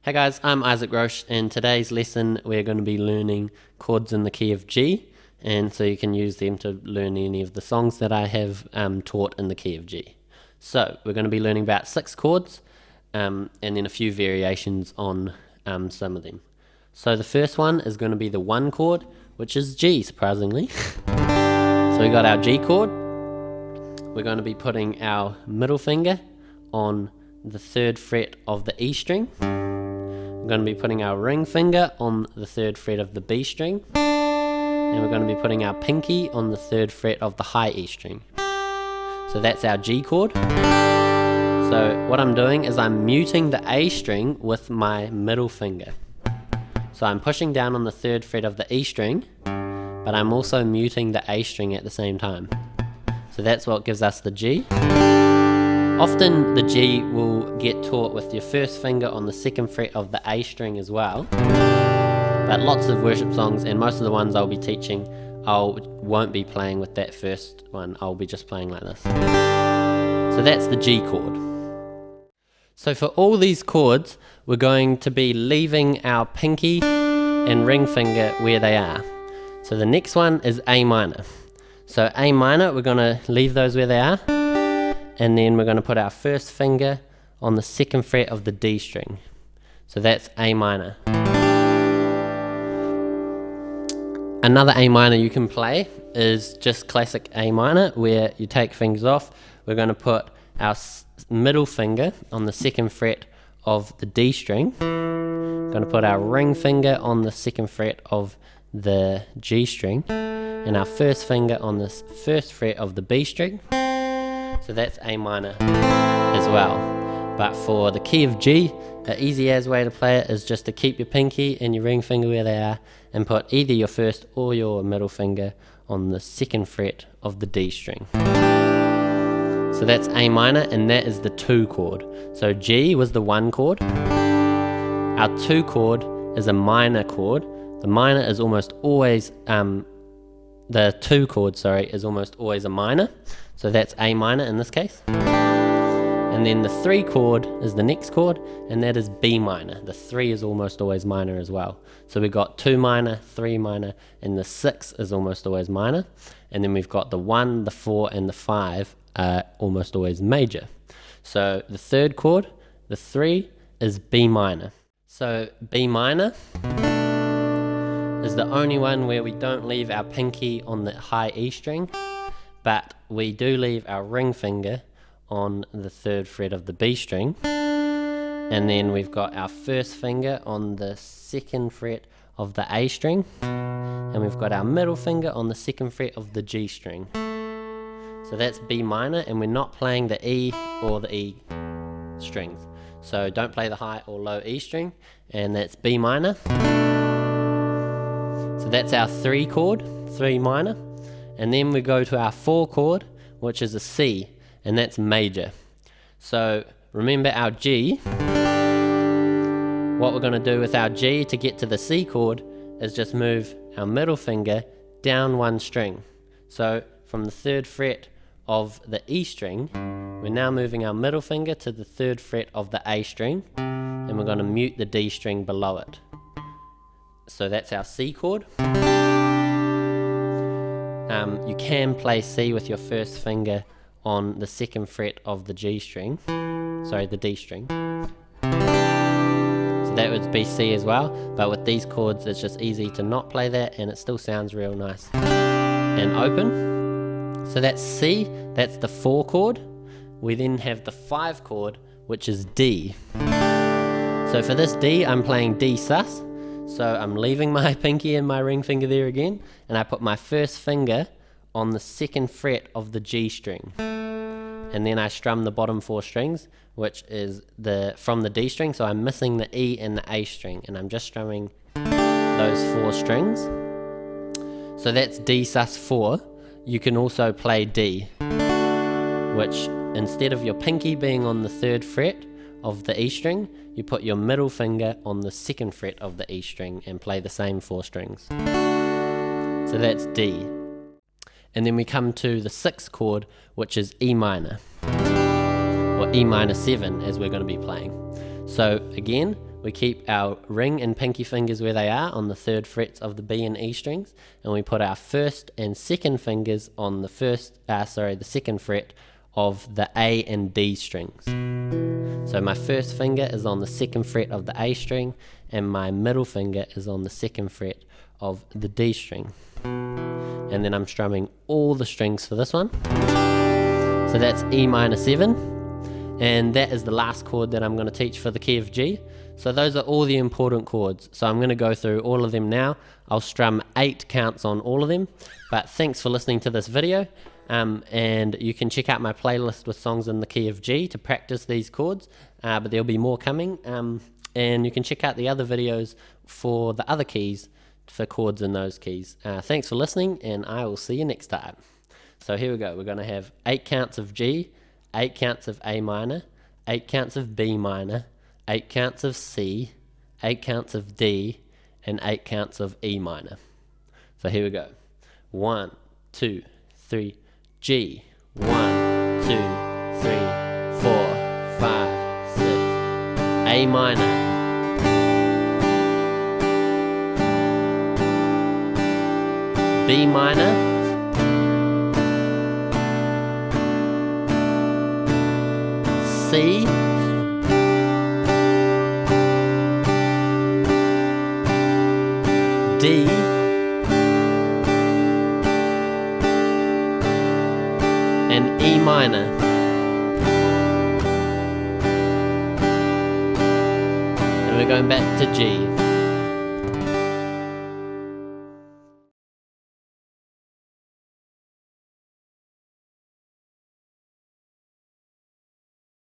Hey guys, I'm Isaac Roche, and today's lesson we're going to be learning chords in the key of G, and so you can use them to learn any of the songs that I have taught in the key of G. So we're going to be learning about 6 chords and then a few variations on some of them. So the first one is going to be the 1 chord, which is G, surprisingly. So we got our G chord. We're going to be putting our middle finger on the 3rd fret of the E string. We're going to be putting our ring finger on the 3rd fret of the B string, and we're going to be putting our pinky on the 3rd fret of the high E string. So that's our G chord. So what I'm doing is I'm muting the A string with my middle finger. So I'm pushing down on the 3rd fret of the E string, but I'm also muting the A string at the same time. So that's what gives us the G. Often the G will get taught with your 1st finger on the 2nd fret of the A string as well. But lots of worship songs, and most of the ones I'll be teaching, won't be playing with that 1st one. I'll be just playing like this. So that's the G chord. So for all these chords, we're going to be leaving our pinky and ring finger where they are. So the next one is A minor. So A minor, we're going to leave those where they are. And then we're going to put our 1st finger on the 2nd fret of the D string. So that's A minor. Another A minor you can play is just classic A minor, where you take fingers off. We're going to put our middle finger on the 2nd fret of the D string. We're going to put our ring finger on the 2nd fret of the G string, and our 1st finger on the 1st fret of the B string. So that's A minor as well. But for the key of G, the easy as way to play it is just to keep your pinky and your ring finger where they are and put either your 1st or your middle finger on the 2nd fret of the D string. So that's A minor, and that is the 2 chord. So G was the 1 chord. Our 2 chord is a minor chord. The minor is almost always, the 2 chord, is almost always a minor. So that's A minor in this case. And then the 3 chord is the next chord, and that is B minor. The 3 is almost always minor as well. So we've got 2 minor, 3 minor, and the 6 is almost always minor. And then we've got the 1, the 4, and the 5 are almost always major. So the 3rd chord, the 3, is B minor. So B minor is the only one where we don't leave our pinky on the high E string, but we do leave our ring finger on the 3rd fret of the B string, and then we've got our 1st finger on the 2nd fret of the A string, and we've got our middle finger on the 2nd fret of the G string. So that's B minor, and we're not playing the E or the E strings. So don't play the high or low E string, and that's B minor. So that's our 3 chord, 3 minor. And then we go to our 4 chord, which is a C, and that's major. So remember our G. What we're going to do with our G to get to the C chord is just move our middle finger down 1 string. So from the 3rd fret of the E string, we're now moving our middle finger to the 3rd fret of the A string, and we're going to mute the D string below it. So that's our C chord. You can play C with your 1st finger on the 2nd fret of the G string, the D string. So that would be C as well, but with these chords it's just easy to not play that, and it still sounds real nice and open. So that's C, that's the 4 chord. We then have the 5 chord, which is D. So for this D, I'm playing D sus. So I'm leaving my pinky and my ring finger there again, and I put my 1st finger on the 2nd fret of the G string. And then I strum the bottom 4 strings, which is from the D string, so I'm missing the E and the A string, and I'm just strumming those 4 strings. So that's D sus 4. You can also play D, which instead of your pinky being on the 3rd fret of the E string, you put your middle finger on the 2nd fret of the E string and play the same 4 strings. So that's D. And then we come to the 6th chord, which is E minor, or E minor 7, as we're going to be playing. So again, we keep our ring and pinky fingers where they are on the 3rd frets of the B and E strings, and we put our 1st and 2nd fingers on the 2nd fret of the A and D strings. So my 1st finger is on the 2nd fret of the A string, and my middle finger is on the 2nd fret of the D string. And then I'm strumming all the strings for this one. So that's E minor 7, and that is the last chord that I'm going to teach for the key of G. So those are all the important chords. So I'm going to go through all of them now. I'll strum 8 counts on all of them. But thanks for listening to this video. And you can check out my playlist with songs in the key of G to practice these chords. But there'll be more coming. And you can check out the other videos for the other keys for chords in those keys. Thanks for listening, and I will see you next time. So here we go. We're going to have 8 counts of G, 8 counts of A minor, 8 counts of B minor, 8 counts of C, 8 counts of D, and 8 counts of E minor. So here we go. 1, 2, 3, G. 1, 2, 3, 4, 5, 6. A minor. B minor. C. D, and E minor. And we're going back to G.